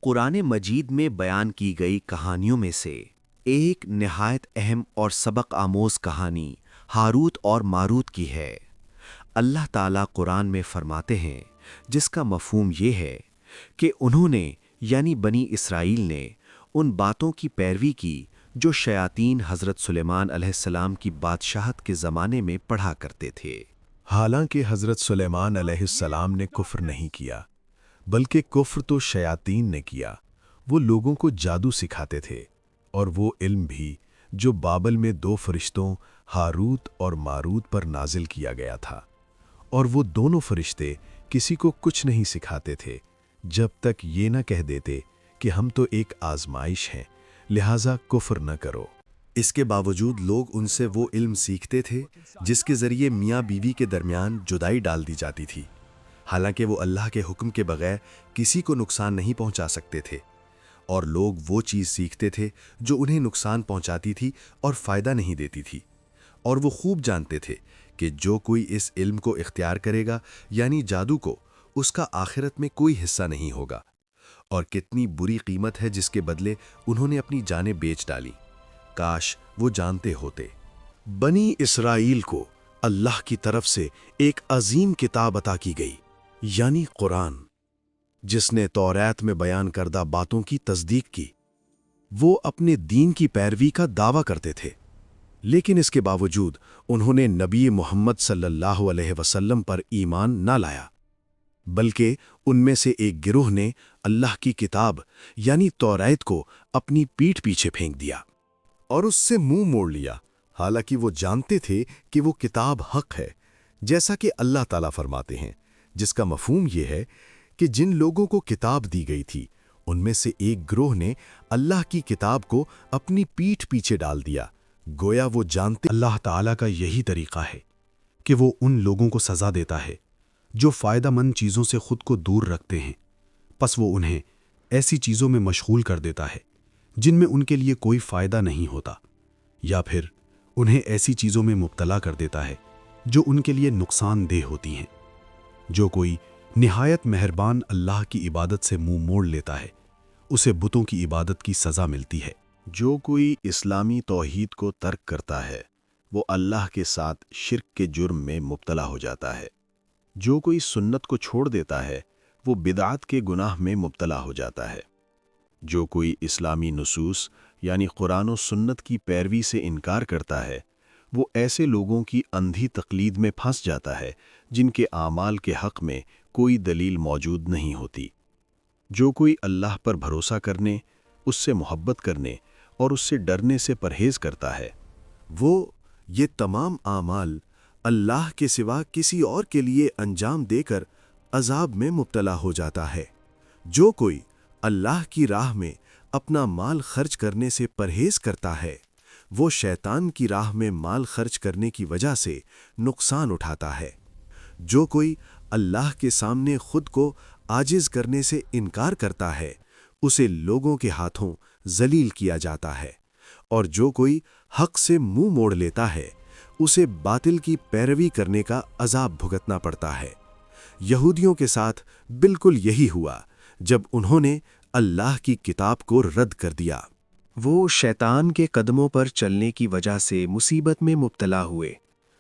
قرآن مجید میں بیان کی گئی کہانیوں میں سے ایک نہایت اہم اور سبق آموز کہانی ہاروت اور ماروت کی ہے۔ اللہ تعالیٰ قرآن میں فرماتے ہیں، جس کا مفہوم یہ ہے کہ انہوں نے یعنی بنی اسرائیل نے ان باتوں کی پیروی کی جو شیاطین حضرت سلیمان علیہ السلام کی بادشاہت کے زمانے میں پڑھا کرتے تھے۔ حالانکہ حضرت سلیمان علیہ السلام نے کفر نہیں کیا، بلکہ کفر تو شیاطین نے کیا۔ وہ لوگوں کو جادو سکھاتے تھے، اور وہ علم بھی جو بابل میں دو فرشتوں ہاروت اور ماروت پر نازل کیا گیا تھا، اور وہ دونوں فرشتے کسی کو کچھ نہیں سکھاتے تھے جب تک یہ نہ کہہ دیتے کہ ہم تو ایک آزمائش ہیں، لہٰذا کفر نہ کرو۔ اس کے باوجود لوگ ان سے وہ علم سیکھتے تھے جس کے ذریعے میاں بیوی کے درمیان جدائی ڈال دی جاتی تھی، حالانکہ وہ اللہ کے حکم کے بغیر کسی کو نقصان نہیں پہنچا سکتے تھے، اور لوگ وہ چیز سیکھتے تھے جو انہیں نقصان پہنچاتی تھی اور فائدہ نہیں دیتی تھی، اور وہ خوب جانتے تھے کہ جو کوئی اس علم کو اختیار کرے گا یعنی جادو کو، اس کا آخرت میں کوئی حصہ نہیں ہوگا، اور کتنی بری قیمت ہے جس کے بدلے انہوں نے اپنی جانیں بیچ ڈالی۔ کاش وہ جانتے ہوتے۔ بنی اسرائیل کو اللہ کی طرف سے ایک عظیم کتاب عطا کی گئی، یعنی قرآن، جس نے توریت میں بیان کردہ باتوں کی تصدیق کی۔ وہ اپنے دین کی پیروی کا دعویٰ کرتے تھے، لیکن اس کے باوجود انہوں نے نبی محمد صلی اللہ علیہ وسلم پر ایمان نہ لایا، بلکہ ان میں سے ایک گروہ نے اللہ کی کتاب یعنی توریت کو اپنی پیٹھ پیچھے پھینک دیا اور اس سے منہ موڑ لیا، حالانکہ وہ جانتے تھے کہ وہ کتاب حق ہے، جیسا کہ اللہ تعالیٰ فرماتے ہیں، جس کا مفہوم یہ ہے کہ جن لوگوں کو کتاب دی گئی تھی ان میں سے ایک گروہ نے اللہ کی کتاب کو اپنی پیٹھ پیچھے ڈال دیا، گویا وہ جانتے۔ اللہ تعالیٰ کا یہی طریقہ ہے کہ وہ ان لوگوں کو سزا دیتا ہے جو فائدہ مند چیزوں سے خود کو دور رکھتے ہیں، پس وہ انہیں ایسی چیزوں میں مشغول کر دیتا ہے جن میں ان کے لیے کوئی فائدہ نہیں ہوتا، یا پھر انہیں ایسی چیزوں میں مبتلا کر دیتا ہے جو ان کے لیے نقصان دہ ہوتی ہیں۔ جو کوئی نہایت مہربان اللہ کی عبادت سے منہ موڑ لیتا ہے، اسے بتوں کی عبادت کی سزا ملتی ہے۔ جو کوئی اسلامی توحید کو ترک کرتا ہے، وہ اللہ کے ساتھ شرک کے جرم میں مبتلا ہو جاتا ہے۔ جو کوئی سنت کو چھوڑ دیتا ہے، وہ بدعت کے گناہ میں مبتلا ہو جاتا ہے۔ جو کوئی اسلامی نصوص یعنی قرآن و سنت کی پیروی سے انکار کرتا ہے، وہ ایسے لوگوں کی اندھی تقلید میں پھنس جاتا ہے جن کے اعمال کے حق میں کوئی دلیل موجود نہیں ہوتی۔ جو کوئی اللہ پر بھروسہ کرنے، اس سے محبت کرنے اور اس سے ڈرنے سے پرہیز کرتا ہے، وہ یہ تمام اعمال اللہ کے سوا کسی اور کے لیے انجام دے کر عذاب میں مبتلا ہو جاتا ہے۔ جو کوئی اللہ کی راہ میں اپنا مال خرچ کرنے سے پرہیز کرتا ہے، وہ شیطان کی راہ میں مال خرچ کرنے کی وجہ سے نقصان اٹھاتا ہے۔ جو کوئی اللہ کے سامنے خود کو عاجز کرنے سے انکار کرتا ہے، اسے لوگوں کے ہاتھوں ذلیل کیا جاتا ہے، اور جو کوئی حق سے منہ موڑ لیتا ہے، اسے باطل کی پیروی کرنے کا عذاب بھگتنا پڑتا ہے۔ یہودیوں کے ساتھ بالکل یہی ہوا جب انہوں نے اللہ کی کتاب کو رد کر دیا۔ وہ شیطان کے قدموں پر چلنے کی وجہ سے مصیبت میں مبتلا ہوئے۔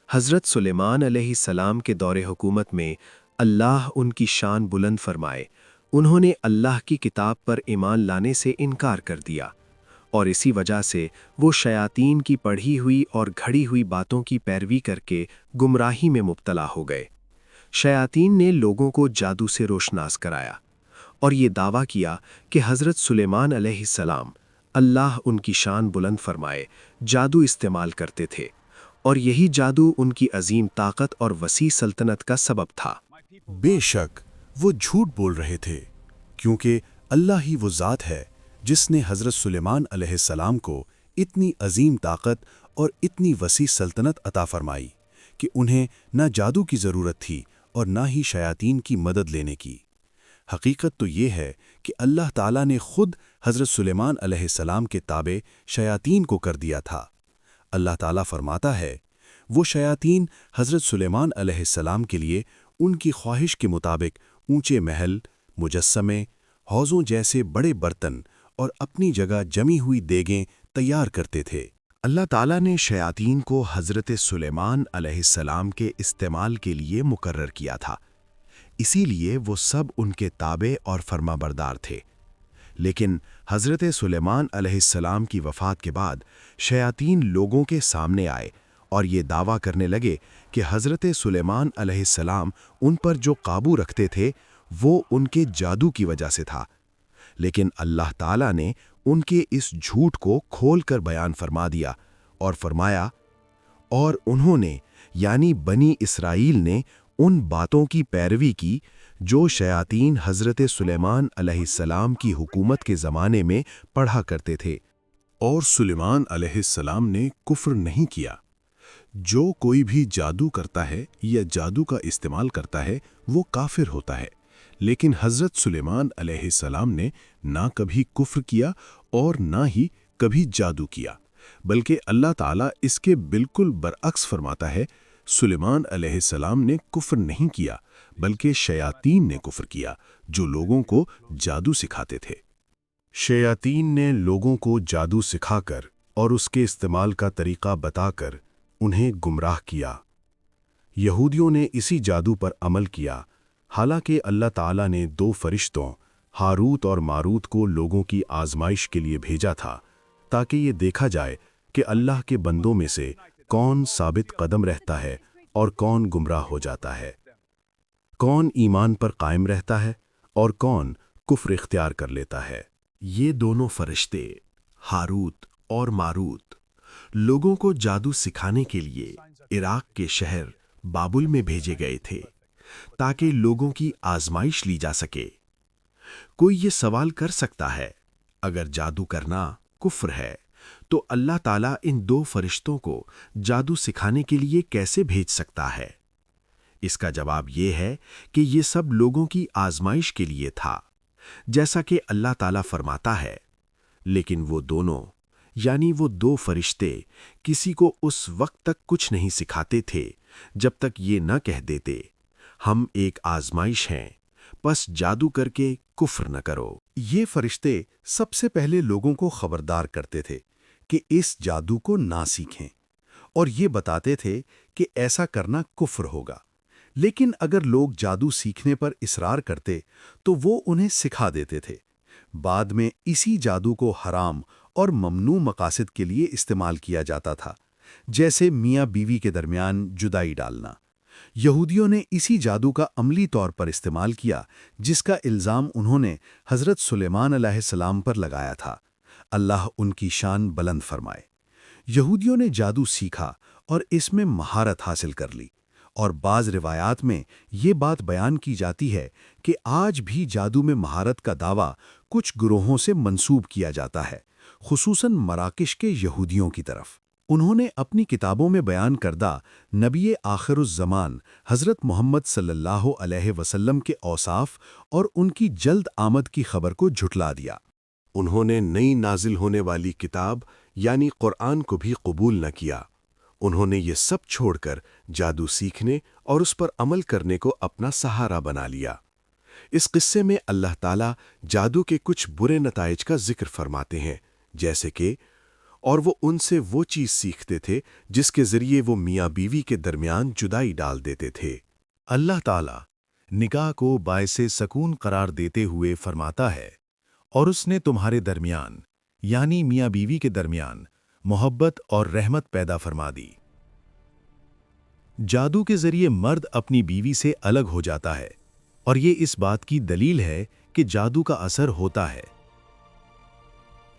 حضرت سلیمان علیہ السلام کے دور حکومت میں اللہ ان کی شان بلند فرمائے، انہوں نے اللہ کی کتاب پر ایمان لانے سے انکار کر دیا، اور اسی وجہ سے وہ شیاطین کی پڑھی ہوئی اور گھڑی ہوئی باتوں کی پیروی کر کے گمراہی میں مبتلا ہو گئے۔ شیاطین نے لوگوں کو جادو سے روشناس کرایا اور یہ دعویٰ کیا کہ حضرت سلیمان علیہ السلام، اللہ ان کی شان بلند فرمائے، جادو استعمال کرتے تھے، اور یہی جادو ان کی عظیم طاقت اور وسیع سلطنت کا سبب تھا۔ بے شک وہ جھوٹ بول رہے تھے، کیونکہ اللہ ہی وہ ذات ہے جس نے حضرت سلیمان علیہ السلام کو اتنی عظیم طاقت اور اتنی وسیع سلطنت عطا فرمائی کہ انہیں نہ جادو کی ضرورت تھی اور نہ ہی شیاطین کی مدد لینے کی۔ حقیقت تو یہ ہے کہ اللہ تعالیٰ نے خود حضرت سلیمان علیہ السلام کے تابع شیاطین کو کر دیا تھا۔ اللہ تعالیٰ فرماتا ہے، وہ شیاطین حضرت سلیمان علیہ السلام کے لیے ان کی خواہش کے مطابق اونچے محل، مجسمے، حوضوں جیسے بڑے برتن اور اپنی جگہ جمی ہوئی دیگیں تیار کرتے تھے۔ اللہ تعالیٰ نے شیاطین کو حضرت سلیمان علیہ السلام کے استعمال کے لیے مقرر کیا تھا، اسی لیے وہ سب ان کے تابع اور فرما بردار تھے۔ لیکن حضرت سلیمان علیہ السلام کی وفات کے بعد شیاطین لوگوں کے سامنے آئے اور یہ دعویٰ کرنے لگے کہ حضرت سلیمان علیہ السلام ان پر جو قابو رکھتے تھے وہ ان کے جادو کی وجہ سے تھا۔ لیکن اللہ تعالیٰ نے ان کے اس جھوٹ کو کھول کر بیان فرما دیا اور فرمایا، اور انہوں نے یعنی بنی اسرائیل نے ان باتوں کی پیروی کی جو شیاطین حضرت سلیمان علیہ السلام کی حکومت کے زمانے میں پڑھا کرتے تھے۔ اور سلیمان علیہ السلام نے کفر نہیں کیا۔ جو کوئی بھی جادو کرتا ہے یا جادو کا استعمال کرتا ہے وہ کافر ہوتا ہے، لیکن حضرت سلیمان علیہ السلام نے نہ کبھی کفر کیا اور نہ ہی کبھی جادو کیا، بلکہ اللہ تعالیٰ اس کے بالکل برعکس فرماتا ہے، سلیمان علیہ السلام نے کفر نہیں کیا بلکہ شیاطین نے کفر کیا جو لوگوں کو جادو سکھاتے تھے۔ شیاطین نے لوگوں کو جادو سکھا کر اور اس کے استعمال کا طریقہ بتا کر انہیں گمراہ کیا۔ یہودیوں نے اسی جادو پر عمل کیا، حالانکہ اللہ تعالیٰ نے 2 فرشتوں ہاروت اور ماروت کو لوگوں کی آزمائش کے لیے بھیجا تھا تاکہ یہ دیکھا جائے کہ اللہ کے بندوں میں سے کون ثابت قدم رہتا ہے اور کون گمراہ ہو جاتا ہے، کون ایمان پر قائم رہتا ہے اور کون کفر اختیار کر لیتا ہے۔ یہ دونوں فرشتے ہاروت اور ماروت لوگوں کو جادو سکھانے کے لیے عراق کے شہر بابل میں بھیجے گئے تھے تاکہ لوگوں کی آزمائش لی جا سکے۔ کوئی یہ سوال کر سکتا ہے، اگر جادو کرنا کفر ہے تو اللہ تعالیٰ ان 2 فرشتوں کو جادو سکھانے کے لیے کیسے بھیج سکتا ہے؟ اس کا جواب یہ ہے کہ یہ سب لوگوں کی آزمائش کے لیے تھا، جیسا کہ اللہ تعالیٰ فرماتا ہے، لیکن وہ دونوں یعنی وہ 2 فرشتے کسی کو اس وقت تک کچھ نہیں سکھاتے تھے جب تک یہ نہ کہہ دیتے، ہم ایک آزمائش ہیں، پس جادو کر کے کفر نہ کرو۔ یہ فرشتے سب سے پہلے لوگوں کو خبردار کرتے تھے کہ اس جادو کو نہ سیکھیں، اور یہ بتاتے تھے کہ ایسا کرنا کفر ہوگا۔ لیکن اگر لوگ جادو سیکھنے پر اصرار کرتے تو وہ انہیں سکھا دیتے تھے۔ بعد میں اسی جادو کو حرام اور ممنوع مقاصد کے لیے استعمال کیا جاتا تھا، جیسے میاں بیوی کے درمیان جدائی ڈالنا۔ یہودیوں نے اسی جادو کا عملی طور پر استعمال کیا جس کا الزام انہوں نے حضرت سلیمان علیہ السلام پر لگایا تھا۔ اللہ ان کی شان بلند فرمائے۔ یہودیوں نے جادو سیکھا اور اس میں مہارت حاصل کر لی، اور بعض روایات میں یہ بات بیان کی جاتی ہے کہ آج بھی جادو میں مہارت کا دعویٰ کچھ گروہوں سے منسوب کیا جاتا ہے، خصوصاً مراکش کے یہودیوں کی طرف۔ انہوں نے اپنی کتابوں میں بیان کردہ نبی آخر الزمان حضرت محمد صلی اللہ علیہ وسلم کے اوصاف اور ان کی جلد آمد کی خبر کو جھٹلا دیا۔ انہوں نے نئی نازل ہونے والی کتاب یعنی قرآن کو بھی قبول نہ کیا۔ انہوں نے یہ سب چھوڑ کر جادو سیکھنے اور اس پر عمل کرنے کو اپنا سہارا بنا لیا۔ اس قصے میں اللہ تعالیٰ جادو کے کچھ برے نتائج کا ذکر فرماتے ہیں، جیسے کہ اور وہ ان سے وہ چیز سیکھتے تھے جس کے ذریعے وہ میاں بیوی کے درمیان جدائی ڈال دیتے تھے۔ اللہ تعالیٰ نکاح کو باعث سکون قرار دیتے ہوئے فرماتا ہے، اور اس نے تمہارے درمیان یعنی میاں بیوی کے درمیان محبت اور رحمت پیدا فرما دی۔ جادو کے ذریعے مرد اپنی بیوی سے الگ ہو جاتا ہے، اور یہ اس بات کی دلیل ہے کہ جادو کا اثر ہوتا ہے،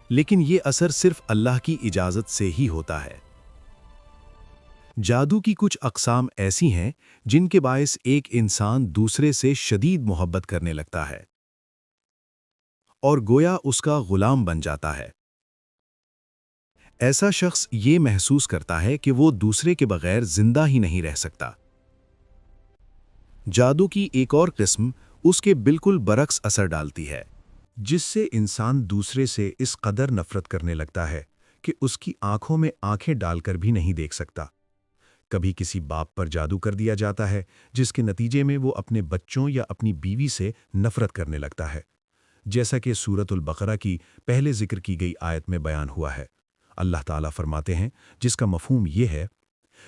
لیکن یہ اثر صرف اللہ کی اجازت سے ہی ہوتا ہے۔ جادو کی کچھ اقسام ایسی ہیں جن کے باعث ایک انسان دوسرے سے شدید محبت کرنے لگتا ہے اور گویا اس کا غلام بن جاتا ہے۔ ایسا شخص یہ محسوس کرتا ہے کہ وہ دوسرے کے بغیر زندہ ہی نہیں رہ سکتا۔ جادو کی ایک اور قسم اس کے بالکل برعکس اثر ڈالتی ہے، جس سے انسان دوسرے سے اس قدر نفرت کرنے لگتا ہے کہ اس کی آنکھوں میں آنکھیں ڈال کر بھی نہیں دیکھ سکتا۔ کبھی کسی باپ پر جادو کر دیا جاتا ہے جس کے نتیجے میں وہ اپنے بچوں یا اپنی بیوی سے نفرت کرنے لگتا ہے۔ جیسا کہ سورۃ البقرہ کی پہلے ذکر کی گئی آیت میں بیان ہوا ہے۔ اللہ تعالیٰ فرماتے ہیں، جس کا مفہوم یہ ہے،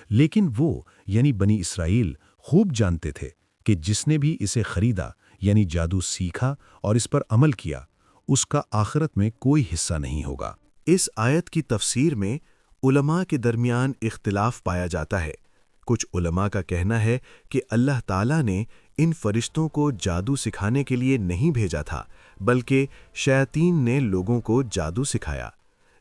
لیکن وہ یعنی بنی اسرائیل خوب جانتے تھے کہ جس نے بھی اسے خریدا یعنی جادو سیکھا اور اس پر عمل کیا، اس کا آخرت میں کوئی حصہ نہیں ہوگا۔ اس آیت کی تفسیر میں علماء کے درمیان اختلاف پایا جاتا ہے۔ کچھ علماء کا کہنا ہے کہ اللہ تعالیٰ نے ان فرشتوں کو جادو سکھانے کے لیے نہیں بھیجا تھا، بلکہ شیاطین نے لوگوں کو جادو سکھایا،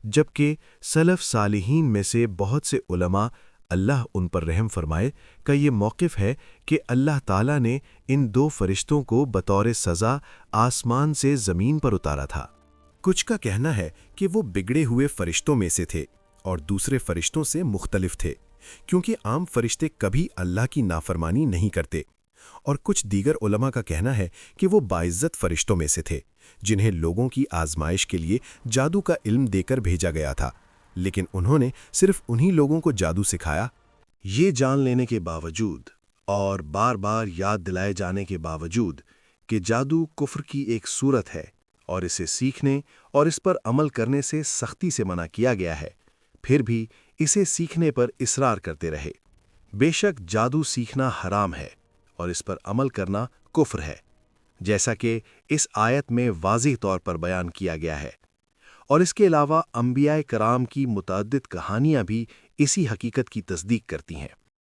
جبکہ سلف صالحین میں سے بہت سے علماء، اللہ ان پر رحم فرمائے، کا یہ موقف ہے کہ اللہ تعالیٰ نے ان 2 فرشتوں کو بطور سزا آسمان سے زمین پر اتارا تھا۔ کچھ کا کہنا ہے کہ وہ بگڑے ہوئے فرشتوں میں سے تھے اور دوسرے فرشتوں سے مختلف تھے، کیونکہ عام فرشتے کبھی اللہ کی نافرمانی نہیں کرتے، اور کچھ دیگر علماء کا کہنا ہے کہ وہ باعزت فرشتوں میں سے تھے، جنہیں لوگوں کی آزمائش کے لیے جادو کا علم دے کر بھیجا گیا تھا، لیکن انہوں نے صرف انہی لوگوں کو جادو سکھایا۔ یہ جان لینے کے باوجود اور بار بار یاد دلائے جانے کے باوجود کہ جادو کفر کی ایک صورت ہے اور اسے سیکھنے اور اس پر عمل کرنے سے سختی سے منع کیا گیا ہے، پھر بھی اسے سیکھنے پر اصرار کرتے رہے۔ بے شک جادو سیکھنا حرام ہے اور اس پر عمل کرنا کفر ہے، جیسا کہ اس آیت میں واضح طور پر بیان کیا گیا ہے، اور اس کے علاوہ انبیاء کرام کی متعدد کہانیاں بھی اسی حقیقت کی تصدیق کرتی ہیں۔